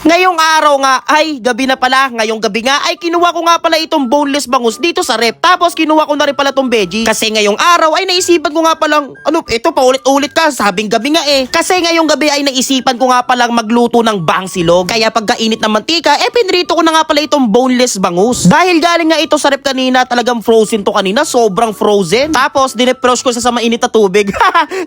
Ngayong araw nga, ay gabi na pala, ngayong gabi nga ay kinuha ko nga pala itong boneless bangus dito sa rep. Tapos kinuha ko na rin pala itong veggie. Kasi ngayong araw ay naisipan ko nga palang, ito paulit-ulit ka, sabing gabi nga eh. Kasi ngayong gabi ay naisipan ko nga palang magluto ng bangsilog. Kaya pagkainit ng mantika, pinrito ko na nga pala itong boneless bangus. Dahil galing nga ito sa rep kanina, talagang frozen to kanina, sobrang frozen. Tapos dinefrost ko sa mainit na tubig.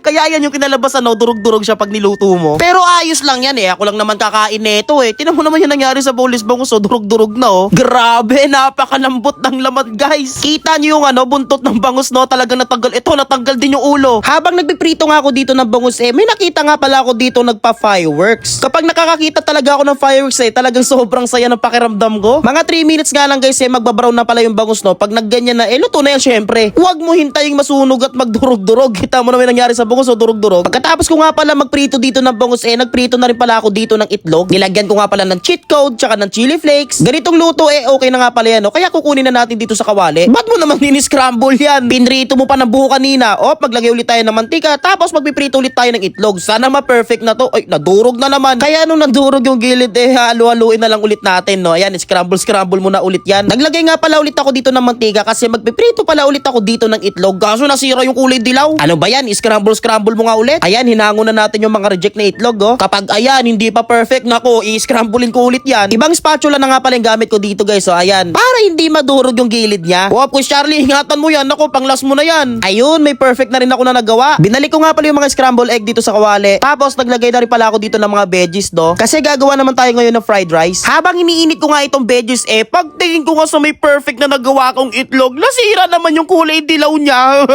Kaya yan yung kinalabas, durug-durug siya pag niluto mo. Pero ayos lang yan eh, ako lang naman kakain neto eh. Tinan mo naman yung nangyari sa boneless bangus, durug-durug na oh. Grabe, napakalambot ng laman guys. Kita nyo yung buntot ng bangus no, talagang natanggal. Ito, natanggal din yung ulo. Habang nagpiprito nga ako dito ng bangus may nakita nga pala ako dito nagpa-fireworks. Kapag nakakakita talaga ako ng fireworks talagang sobrang saya ng pakiramdam ko. Mga 3 minutes nga lang guys magbabrown na pala yung bangus no. Pag nagganyan na, luto na yan syempre. Huwag mo hintaying masunog at magdurog-durog. Kita mo naman nangyari sa bangus, durog-durog. Pagkatapos ko nga pala magprito dito ng bangus nagprito na rin pala ako dito ng itlog. Nilagyan ko nga pala ng cheat code tsaka ng chili flakes. Ganitong luto okay na nga pala yan. Kaya kukunin na natin dito sa kawali. Ba't mo naman scramble yan? Pinrito mo pa ng buo kanina. Maglagay ulit tayo ng mantika tapos magpiprito ulit tayo ng itlog. Sana ma-perfect na to. Ay, nadurog na naman. Kaya nung nadurog yung gilid halu-haluin na lang ulit natin no. Ayan, scramble mo na ulit yan. Naglagay nga pala ulit ako dito ng mantika kasi magpiprito pala ulit ako dito ng itlog. Kaso nasira yung kulay dilaw. Ano ba yan? Scramble mo nga ulit. Ayan, hinango na natin yung mga reject na itlog Kapag ayan, hindi pa perfect nako, i-scramblein ko ulit yan. Ibang spatula na nga pala yung gamit ko dito guys. Ayan. Para hindi madurog yung gilid niya. Quiz Charlie, ingatan mo yan. Nako, pang last mo na yan. Ayun, may perfect na rin ako na nagawa. Binalik ko nga pala yung mga scramble egg dito sa kawali. Tapos naglagay na rin pala ako dito ng mga veggies Kasi gagawa naman tayo ngayon ng fried rice. Habang iniinit ko nga itong veggies pagtingin ko nga sa may perfect na nagawa kong itlog, nasira naman yung kulay dilaw niya.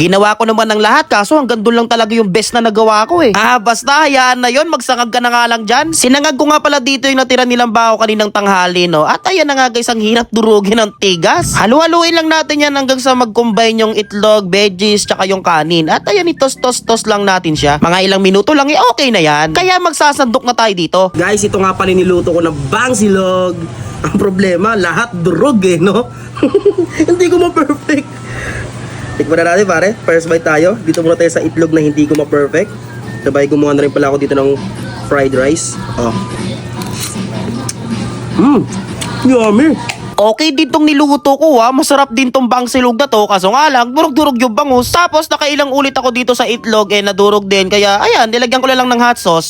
Ginawa ko naman ng lahat kaso hanggang doon lang talaga yung best na nagawa ko basta hayaan na yun, magsangag ka na nga lang dyan. Sinangag ko nga pala dito yung natira nilang bao kaninang tanghali At ayan na nga guys, ang hirap durugin ng tigas. Halu-haluin lang natin yan hanggang sa mag-combine yung itlog, veggies, tsaka yung kanin. At ayan, itos-tos-tos lang natin siya. Mga ilang minuto lang okay na yan. Kaya magsasandok na tayo dito. Guys, ito nga pala niluto ko ng bangsilog. Ang problema, lahat durog no? Hindi ko ma-perfect. Tikman na natin pare, first bite tayo. Dito muna tayo sa itlog na hindi ko ma-perfect. Sabay gumawa na rin pala ako dito ng fried rice. Yummy. Okay din tong niluto ko masarap din tong bangsilog na to. Kaso nga lang, durog-durog yung bangus. Tapos nakailang ulit ako dito sa itlog nadurog din. Kaya ayan, nilagyan ko lang ng hot sauce.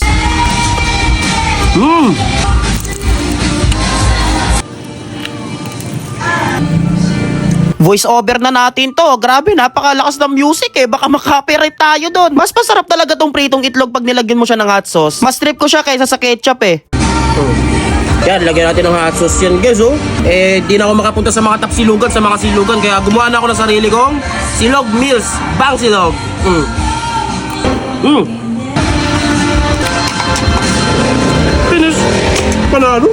Voice over na natin to. Grabe, napakalakas ng music Baka makapiright tayo doon. Mas masarap talaga tong pritong itlog pag nilagyan mo siya ng hot sauce. Mas trip ko siya kaysa sa ketchup Yan, lagyan natin ng hot sauce yan guys di na ako makapunta sa mga tapsilugan, sa mga silugan. Kaya gumawa na ako ng sarili kong silog meals, bangsilog. Finish. Panalo.